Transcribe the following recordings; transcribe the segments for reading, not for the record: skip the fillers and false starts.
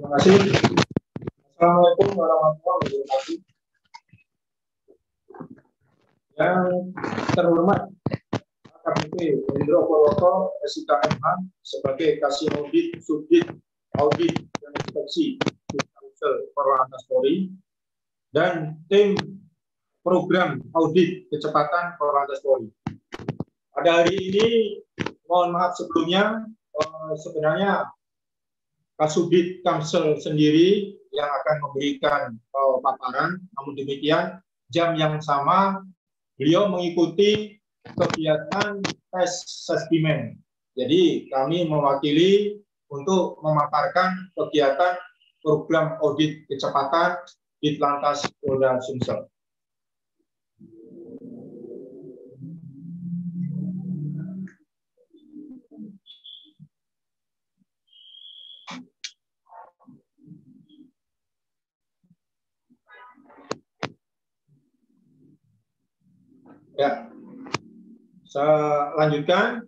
Terima kasih. Assalamualaikum warahmatullahi wabarakatuh. Yang terhormat AKBP Hendro Purwoko, SIK MH, sebagai Kasih Audit Subdit Audit dan Inspeksi Korlantas Polri, dan tim program audit kecepatan Korlantas Polri. Pada hari ini, mohon maaf sebelumnya, sebenarnya Kasubdit Kamsel sendiri yang akan memberikan paparan, namun demikian jam yang sama beliau mengikuti kegiatan tes sesdimen. Jadi kami mewakili untuk memaparkan kegiatan program audit kecepatan di Ditlantas Polda Sumsel. Ya, saya lanjutkan.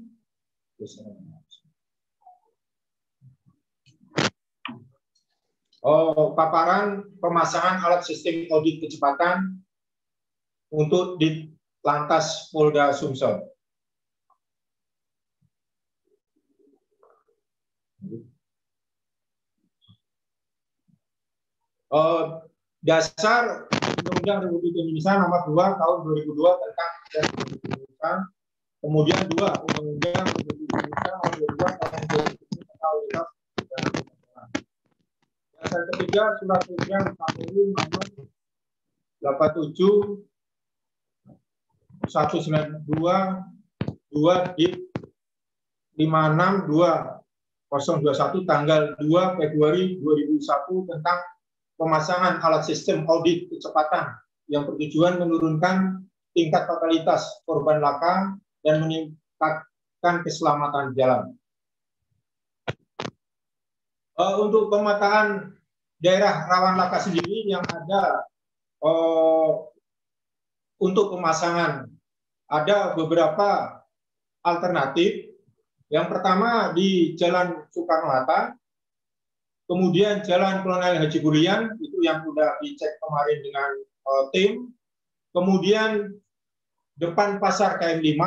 Paparan pemasangan alat sistem audit kecepatan untuk Ditlantas Polda Sumsel. Dasar Undang-Undang Republik Indonesia Nomor 2 Tahun 2002 tentang Indonesia. Kemudian 2 Undang-Undang Republik Indonesia Nomor 22 Tahun 2000 tentang Dasar ketiga Surat Edaran Kapolri Nomor 87 192 2 Dit 562021 tanggal 2 Februari 2001 tentang pemasangan alat sistem audit kecepatan yang bertujuan menurunkan tingkat fatalitas korban laka dan meningkatkan keselamatan jalan. Untuk pemetaan daerah rawan laka sendiri yang ada untuk pemasangan ada beberapa alternatif. Yang pertama di Jalan Soekarno-Hatta, kemudian Jalan Kolonel Haji Bulian, itu yang sudah dicek kemarin dengan tim, kemudian depan Pasar KM5,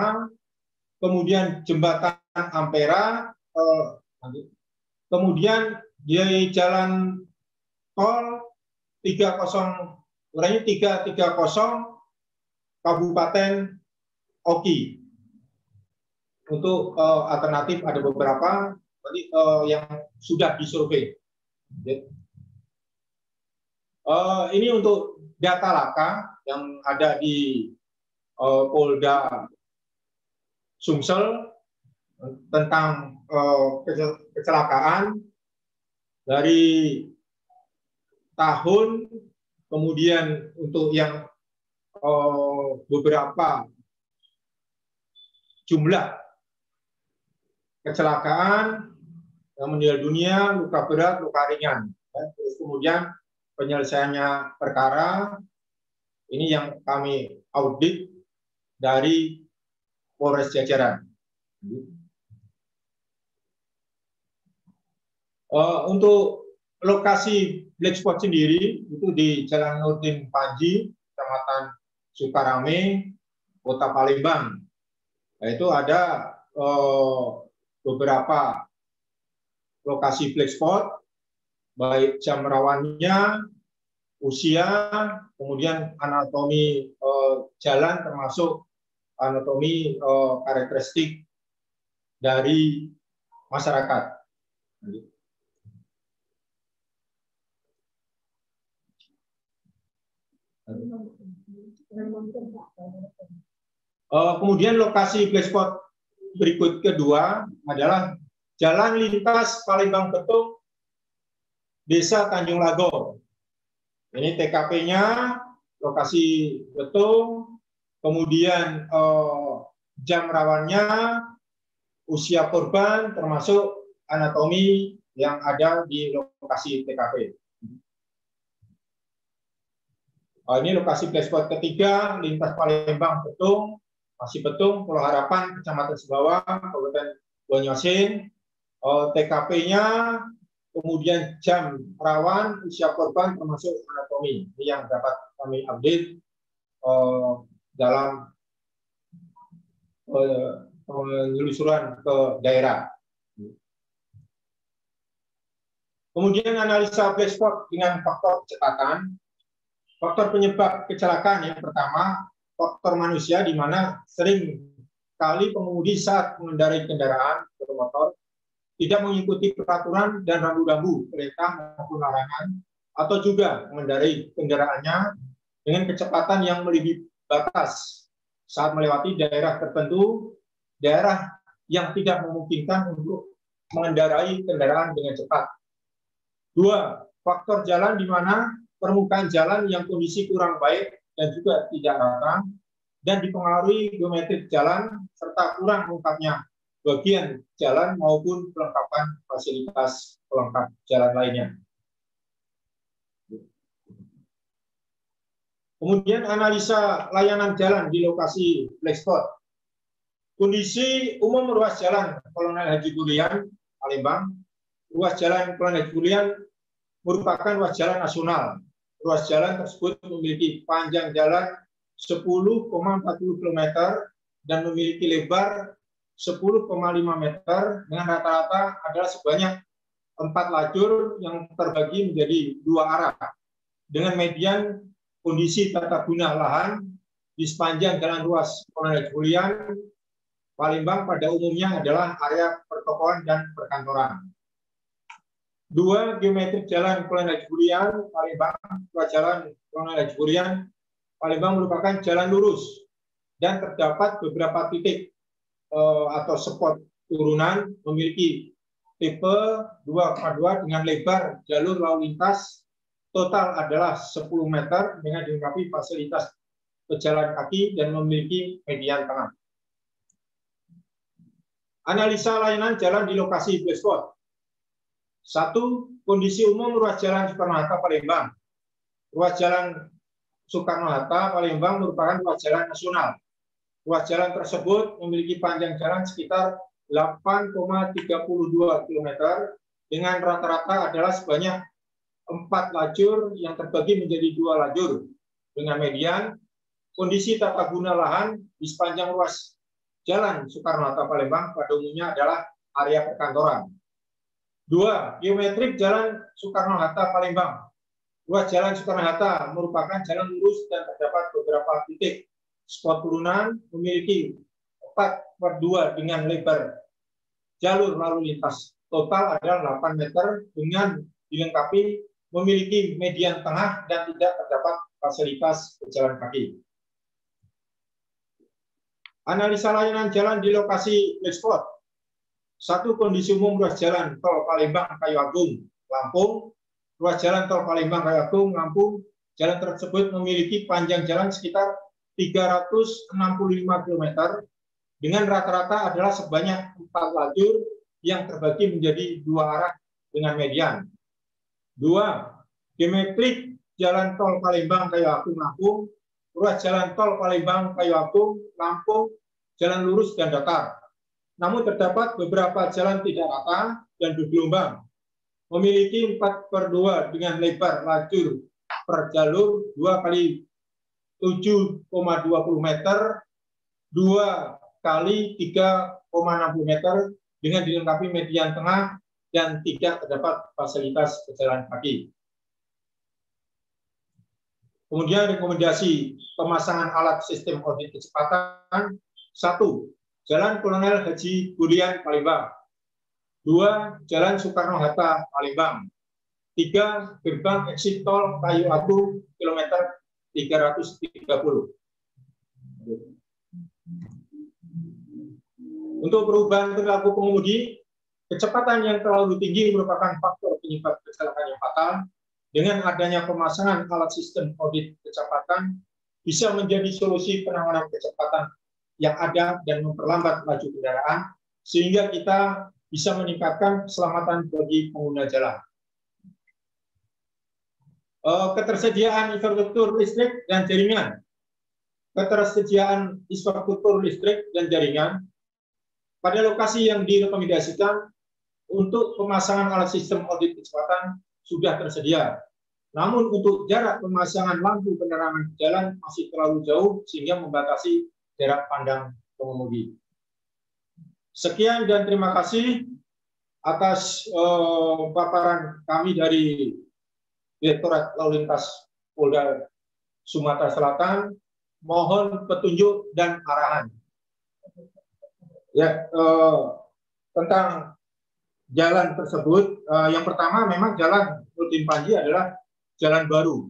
kemudian Jembatan Ampera, kemudian di Jalan Tol 330 Kabupaten Oki. Untuk alternatif ada beberapa yang sudah disurvei. Ini untuk data laka yang ada di Polda Sumsel tentang kecelakaan dari tahun, kemudian untuk yang beberapa jumlah kecelakaan yang meninggal dunia, luka berat, luka ringan. Terus kemudian penyelesaiannya perkara, ini yang kami audit dari Polres Jajaran. Untuk lokasi black spot sendiri, itu di Jalan Nurdin Panji, Kecamatan Sukarame, Kota Palembang. Nah, itu ada beberapa lokasi black spot, baik jam rawannya, usia, kemudian anatomi jalan, termasuk anatomi karakteristik dari masyarakat. Kemudian lokasi black spot berikut kedua adalah Jalan Lintas Palembang Betung, Desa Tanjung Lago. Ini TKP-nya, lokasi Betung, kemudian jam rawannya, usia korban, termasuk anatomi yang ada di lokasi TKP. Ini lokasi black spot ketiga, Lintas Palembang Betung, masih Betung, Pulau Harapan, Kecamatan Sebawa, Kabupaten Banyuasin. TKP-nya kemudian jam rawan, usia korban, termasuk anatomi. Ini yang dapat kami update dalam penelusuran ke daerah. Kemudian analisa black spot dengan faktor kecepatan. Faktor penyebab kecelakaan yang pertama, faktor manusia, di mana sering kali pengemudi saat mengendarai kendaraan bermotor tidak mengikuti peraturan dan rambu-rambu kereta maupun larangan, atau juga mengendarai kendaraannya dengan kecepatan yang melebihi batas saat melewati daerah tertentu, daerah yang tidak memungkinkan untuk mengendarai kendaraan dengan cepat. Dua, faktor jalan, di mana permukaan jalan yang kondisi kurang baik dan juga tidak rata, dan dipengaruhi geometri jalan serta kurang lengkapnya bagian jalan maupun kelengkapan fasilitas pelengkap jalan lainnya. Kemudian analisa layanan jalan di lokasi black spot. Kondisi umum ruas jalan Kolonel Haji Julian, Palembang. Ruas jalan Kolonel Haji Julian merupakan ruas jalan nasional. Ruas jalan tersebut memiliki panjang jalan 10,40 km dan memiliki lebar 10,5 meter dengan rata-rata adalah sebanyak 4 lajur yang terbagi menjadi 2 arah dengan median kondisi tata guna lahan di sepanjang jalan ruas Kolonel Julian, Palembang pada umumnya adalah area pertokohan dan perkantoran. Dua, geometri jalan Kolonel Julian, Palembang. Ruas jalan Kolonel Julian, Palembang merupakan jalan lurus dan terdapat beberapa titik atau spot turunan memiliki tipe 2,2 dengan lebar jalur lalu lintas total adalah 10 meter dengan dilengkapi fasilitas pejalan kaki dan memiliki median tengah. Analisa layanan jalan di lokasi black spot. 1. Kondisi umum ruas jalan Soekarno-Hatta Palembang. Ruas jalan Soekarno-Hatta Palembang merupakan ruas jalan nasional. Ruas jalan tersebut memiliki panjang jalan sekitar 8,32 km dengan rata-rata adalah sebanyak 4 lajur yang terbagi menjadi 2 lajur dengan median kondisi tata guna lahan di sepanjang ruas jalan Soekarno-Hatta Palembang pada umumnya adalah area perkantoran. 2. Geometrik jalan Soekarno-Hatta Palembang. Ruas jalan Soekarno-Hatta merupakan jalan lurus dan terdapat beberapa titik spot turunan memiliki 4/2 dengan lebar jalur lalu lintas total adalah 8 meter dengan dilengkapi memiliki median tengah dan tidak terdapat fasilitas pejalan kaki. Analisa layanan jalan di lokasi black spot. 1. Kondisi umum ruas jalan tol Palembang Kayu Agung, Lampung. Ruas jalan tol Palembang Kayu Agung, Lampung. Jalan tersebut memiliki panjang jalan sekitar 365 km dengan rata-rata adalah sebanyak 4 lajur yang terbagi menjadi 2 arah dengan median. 2. Geometrik jalan tol Palembang Kayu Agung, Lampung. Ruas jalan tol Palembang Kayu Agung, Lampung, jalan lurus dan datar. Namun terdapat beberapa jalan tidak rata dan bergelombang. Memiliki 4/2 dengan lebar lajur per jalur 2 kali 7,20 meter, 2 kali 3,60 meter dengan dilengkapi median tengah dan tidak terdapat fasilitas pejalan kaki. Kemudian rekomendasi pemasangan alat sistem audit kecepatan. 1. Jalan Kolonel Haji Julian Palembang. 2. Jalan Soekarno-Hatta Palembang. 3. Gerbang exit tol Kayu Agung kilometer 330. Untuk perubahan perilaku pengemudi, kecepatan yang terlalu tinggi merupakan faktor penyebab kecelakaan yang fatal. Dengan adanya pemasangan alat sistem audit kecepatan bisa menjadi solusi penanganan kecepatan yang ada dan memperlambat laju kendaraan sehingga kita bisa meningkatkan keselamatan bagi pengguna jalan. Ketersediaan infrastruktur listrik dan jaringan. Ketersediaan infrastruktur listrik dan jaringan pada lokasi yang direkomendasikan untuk pemasangan alat sistem audit kecepatan sudah tersedia. Namun untuk jarak pemasangan lampu penerangan jalan masih terlalu jauh sehingga membatasi jarak pandang pengemudi. Sekian dan terima kasih atas paparan kami dari Direktorat Lalu Lintas Polda Sumatera Selatan. Mohon petunjuk dan arahan. Ya, tentang jalan tersebut, yang pertama memang jalan Nurdin Panji adalah jalan baru,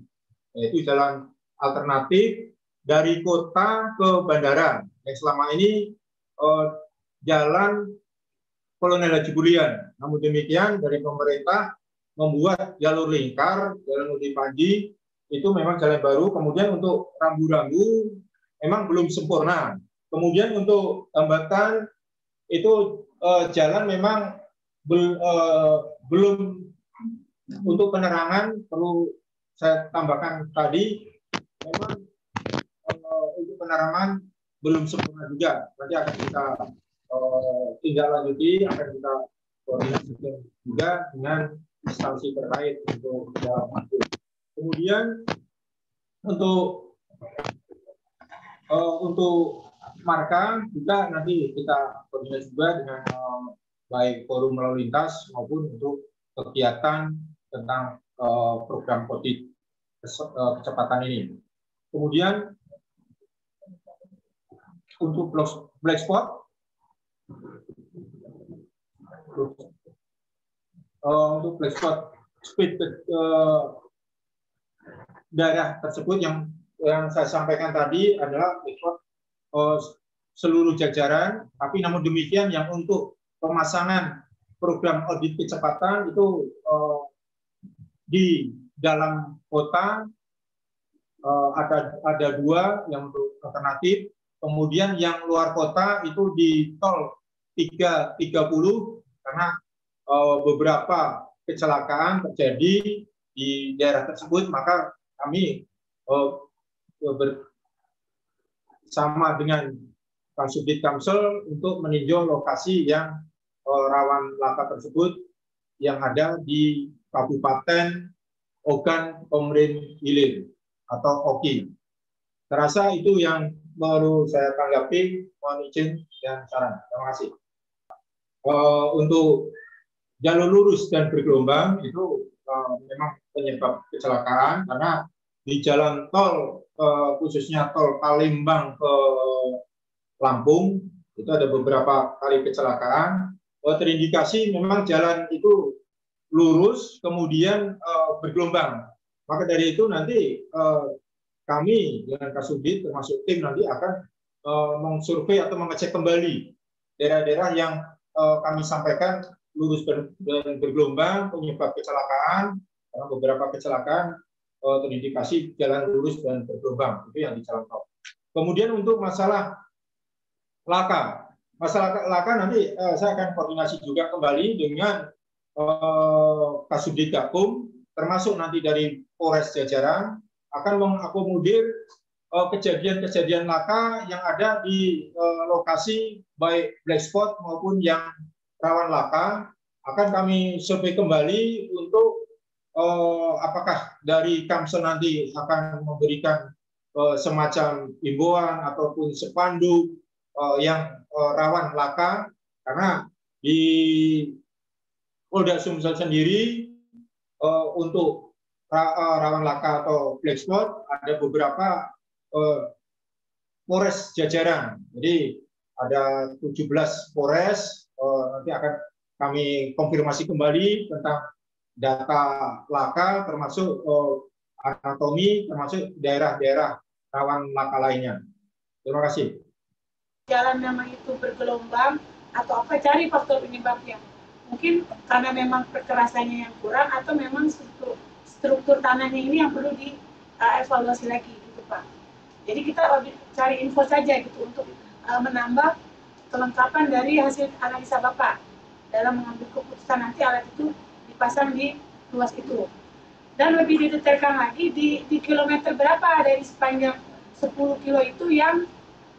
yaitu jalan alternatif dari kota ke bandara. Yang selama ini jalan Kolonel Haji Bulian. Namun demikian dari pemerintah membuat jalur lingkar, jalan Nurdin Panji itu memang jalan baru. Kemudian untuk rambu-rambu memang belum sempurna. Kemudian untuk hambatan itu jalan memang belum, untuk penerangan perlu saya tambahkan tadi, memang untuk penerangan belum sempurna juga. Nanti akan kita tindak lanjuti, akan kita koordinasikan juga dengan instansi terkait untuk jalan itu. Kemudian untuk marka juga nanti kita koordinasi juga dengan baik forum lalu lintas maupun untuk kegiatan tentang program audit kecepatan ini. Kemudian untuk black spot, untuk black spot speed daerah tersebut yang saya sampaikan tadi adalah black spot seluruh jajaran, tapi namun demikian yang untuk pemasangan program audit kecepatan itu di dalam kota ada dua yang untuk alternatif, kemudian yang luar kota itu di tol 330 karena beberapa kecelakaan terjadi di daerah tersebut, maka kami bersama dengan Kasubdit Kamsel untuk meninjau lokasi yang rawan laka tersebut yang ada di Kabupaten Ogan Komering Ilir atau Oki. Terasa itu yang baru saya tanggapi. Mohon izin dan saran. Terima kasih. Untuk jalur lurus dan bergelombang itu memang penyebab kecelakaan karena di jalan tol khususnya tol Palembang ke Lampung itu ada beberapa kali kecelakaan. Terindikasi memang jalan itu lurus kemudian bergelombang. Maka dari itu nanti kami dengan Kasubdit termasuk tim nanti akan mengsurvei atau mengecek kembali daerah-daerah yang kami sampaikan lurus dan bergelombang penyebab kecelakaan, karena beberapa kecelakaan terindikasi jalan lurus dan bergelombang, itu yang di jalan tol. Kemudian untuk masalah laka nanti saya akan koordinasi juga kembali dengan Kasubdit Gakum, termasuk nanti dari Polres jajaran akan mengakomodir kejadian-kejadian laka yang ada di lokasi baik black spot maupun yang rawan laka. Akan kami survei kembali untuk apakah dari Kamsel nanti akan memberikan semacam himbauan ataupun spanduk yang rawan laka, karena di Polda Sumsel sendiri untuk rawan laka atau black spot ada beberapa Polres jajaran. Jadi ada 17 Polres, nanti akan kami konfirmasi kembali tentang data laka termasuk anatomi termasuk daerah-daerah rawan laka lainnya. Terima kasih. Jalan memang itu bergelombang atau apa, cari faktor penyebabnya. Mungkin karena memang perkerasannya yang kurang atau memang struktur tanahnya ini yang perlu dievaluasi lagi gitu Pak. Jadi kita cari info saja gitu untuk menambah kelengkapan dari hasil analisa Bapak dalam mengambil keputusan nanti alat itu dipasang di ruas itu. Dan lebih didetailkan lagi di kilometer berapa dari sepanjang 10 kilo itu yang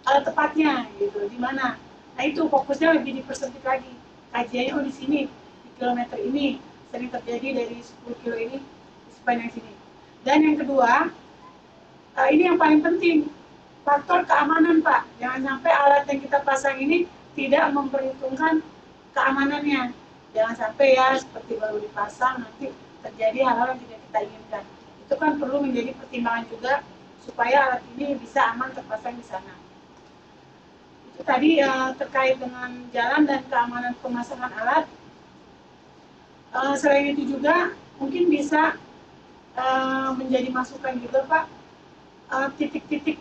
tepatnya gitu, di mana. Nah itu fokusnya lebih dipersempit lagi. Kajiannya di sini di kilometer ini sering terjadi dari 10 kilo ini di sepanjang sini. Dan yang kedua, ini yang paling penting, faktor keamanan Pak. Jangan sampai alat yang kita pasang ini tidak memperhitungkan keamanannya. Jangan sampai ya seperti baru dipasang nanti terjadi hal-hal yang tidak kita inginkan. Itu kan perlu menjadi pertimbangan juga supaya alat ini bisa aman terpasang di sana. Itu tadi terkait dengan jalan dan keamanan pemasangan alat. Selain itu juga mungkin bisa menjadi masukan juga Pak, titik-titik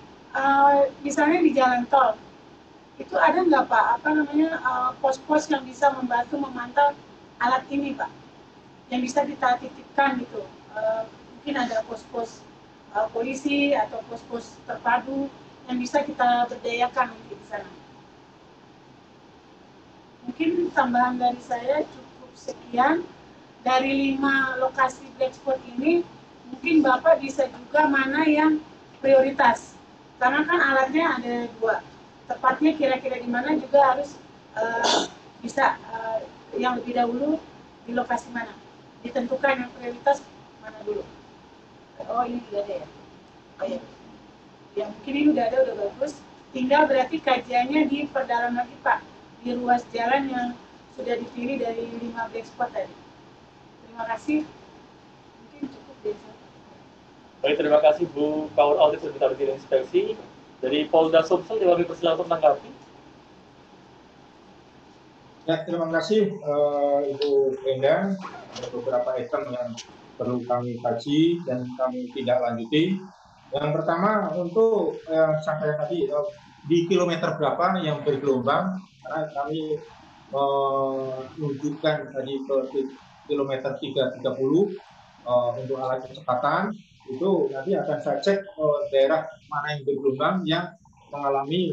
misalnya di jalan tol itu ada nggak Pak pos-pos yang bisa membantu memantau alat ini Pak, yang bisa kita titipkan gitu, mungkin ada pos-pos polisi atau pos-pos terpadu yang bisa kita berdayakan di sana. Mungkin tambahan dari saya cukup sekian. Dari 5 lokasi black spot ini, mungkin Bapak bisa juga mana yang prioritas. Karena kan alatnya ada 2. Tepatnya kira-kira di mana juga harus bisa yang lebih dahulu di lokasi mana. Ditentukan yang prioritas mana dulu. Oh ini juga ada ya? Oh ya. Ya mungkin ini udah ada, udah bagus. Tinggal berarti kajiannya diperdalam lagi Pak. Di ruas jalan yang sudah dipilih dari 5 black spot tadi. Terima kasih. Mungkin cukup desa. Baik, terima kasih Bu Kaur Audit sudah kita inspeksi. Dari Polda Sumsel, kami persilakan menanggapi. Ya, terima kasih Ibu Enda. Ada beberapa item yang perlu kami kaji dan kami tidak lanjuti. Yang pertama untuk sampai tadi di kilometer berapa yang bergelombang, karena kami menunjukkan tadi ke kilometer 330 untuk alat kecepatan, itu nanti akan saya cek daerah mana yang bergelombang yang mengalami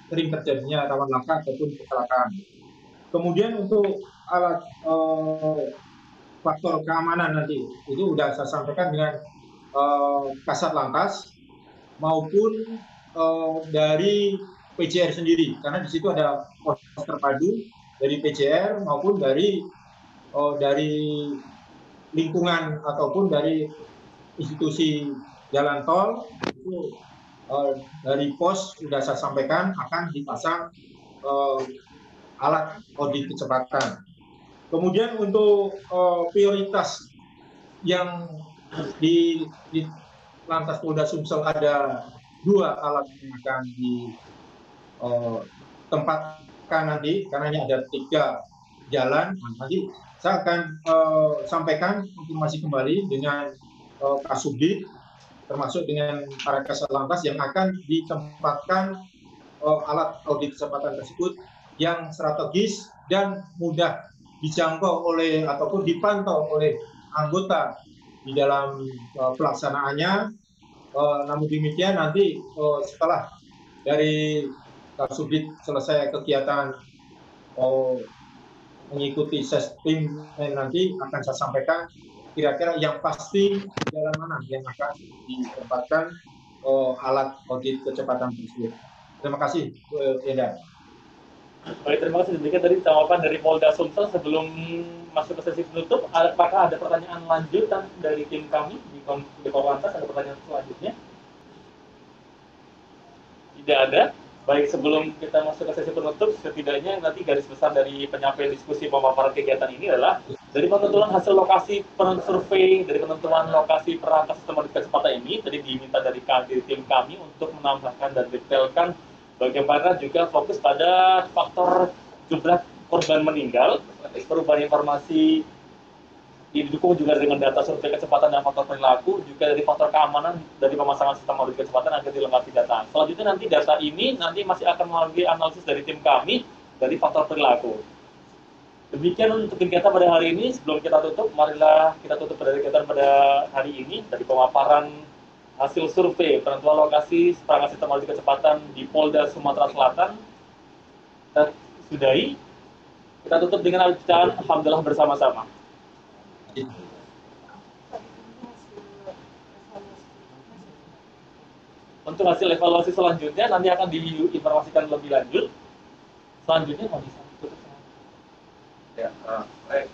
sering terjadinya rawan laka ataupun kecelakaan. Kemudian untuk alat faktor keamanan nanti itu sudah saya sampaikan dengan Kasat Lantas maupun dari PJR sendiri, karena di situ ada pos terpadu dari PJR maupun dari lingkungan ataupun dari institusi jalan tol itu dari pos sudah saya sampaikan akan dipasang alat audit kecepatan. Kemudian untuk prioritas yang di Lantas Polda Sumsel ada 2 alat yang akan ditempatkan nanti, karena ini ada 3 jalan. Nanti saya akan sampaikan informasi kembali dengan Kasubdit, termasuk dengan para Kasat Lantas yang akan ditempatkan alat audit kecepatan tersebut yang strategis dan mudah dijangkau oleh ataupun dipantau oleh anggota di dalam pelaksanaannya. Namun demikian nanti setelah dari Kasubdit selesai kegiatan mengikuti sistem nanti akan saya sampaikan kira-kira yang pasti jalan mana yang akan ditempatkan alat audit kecepatan tersebut. Terima kasih, Enda. Baik, terima kasih. Demikian tadi jawaban dari Polda Sumsel. Sebelum masuk ke sesi penutup, apakah ada pertanyaan lanjutan dari tim kami di Korlantas? Ada pertanyaan selanjutnya? Tidak ada. Baik, sebelum kita masuk ke sesi penutup, setidaknya nanti garis besar dari penyampaian diskusi pemaparan kegiatan ini adalah dari penentuan hasil lokasi survei, dari penentuan lokasi perangkat sistem audit kecepatan ini, tadi diminta dari tim kami untuk menambahkan dan detailkan bagaimana juga fokus pada faktor jumlah korban meninggal, perubahan informasi didukung juga dengan data survei kecepatan dan faktor perilaku, juga dari faktor keamanan dari pemasangan sistem audit kecepatan agar dilengkapi data. Selanjutnya nanti data ini nanti masih akan melalui analisis dari tim kami dari faktor perilaku. Demikian untuk kegiatan pada hari ini. Sebelum kita tutup, marilah kita tutup pada kegiatan pada hari ini dari pemaparan hasil survei penentuan lokasi perangkat sistem audit kecepatan di Polda Sumatera Selatan. Kita sudahi. Kita tutup dengan bacaan alhamdulillah bersama-sama. Untuk hasil evaluasi selanjutnya nanti akan diinformasikan lebih lanjut. Selanjutnya mau bisa tutup. Ya. Baik.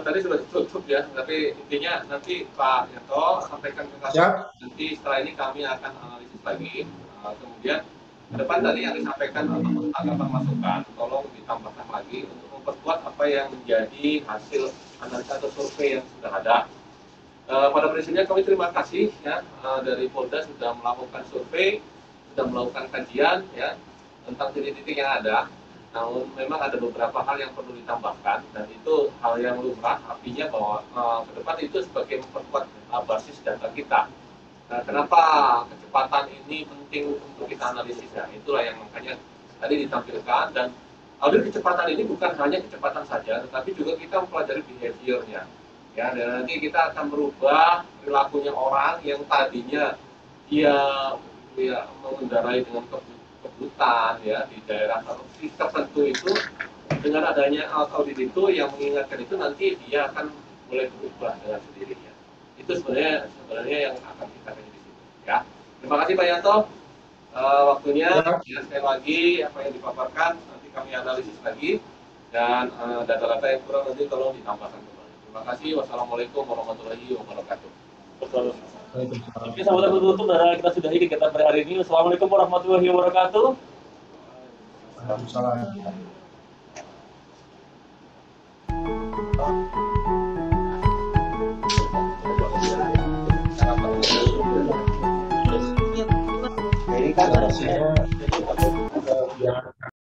Tadi sudah ditutup ya, tapi intinya nanti Pak Yanto sampaikan ke kami. Nanti setelah ini kami akan analisis lagi. Kemudian ke depan tadi yang disampaikan ataupun tanggapan masukan, tolong ditambahkan lagi untuk memperkuat apa yang menjadi hasil analisa atau survei yang sudah ada. Pada prinsipnya kami terima kasih ya dari Polda sudah melakukan survei, sudah melakukan kajian ya tentang titik-titik yang ada. Namun memang ada beberapa hal yang perlu ditambahkan dan itu hal yang lumrah, artinya bahwa ke depan itu sebagai memperkuat basis data kita. Kenapa kecepatan ini penting untuk kita analisis ya? Itulah yang makanya tadi ditampilkan, dan audit kecepatan ini bukan hanya kecepatan saja, tetapi juga kita mempelajari behaviornya. Ya, dan nanti kita akan merubah perilakunya orang yang tadinya dia mengendarai dengan kebutuhan ya di daerah tertentu itu, dengan adanya audit itu yang mengingatkan itu nanti dia akan mulai berubah dengan sendirinya. Itu sebenarnya yang akan kita kaji di situ ya. Terima kasih Pak Yanto waktunya ya, sekali lagi apa yang dipaparkan nanti kami analisis lagi, dan data-data yang kurang nanti tolong ditambahkan kembali. Terima kasih. Wassalamualaikum warahmatullahi wabarakatuh. Oke, sahabat penutup dari kita sudahi kegiatan pada hari ini. Wassalamualaikum warahmatullahi wabarakatuh. Jadi kan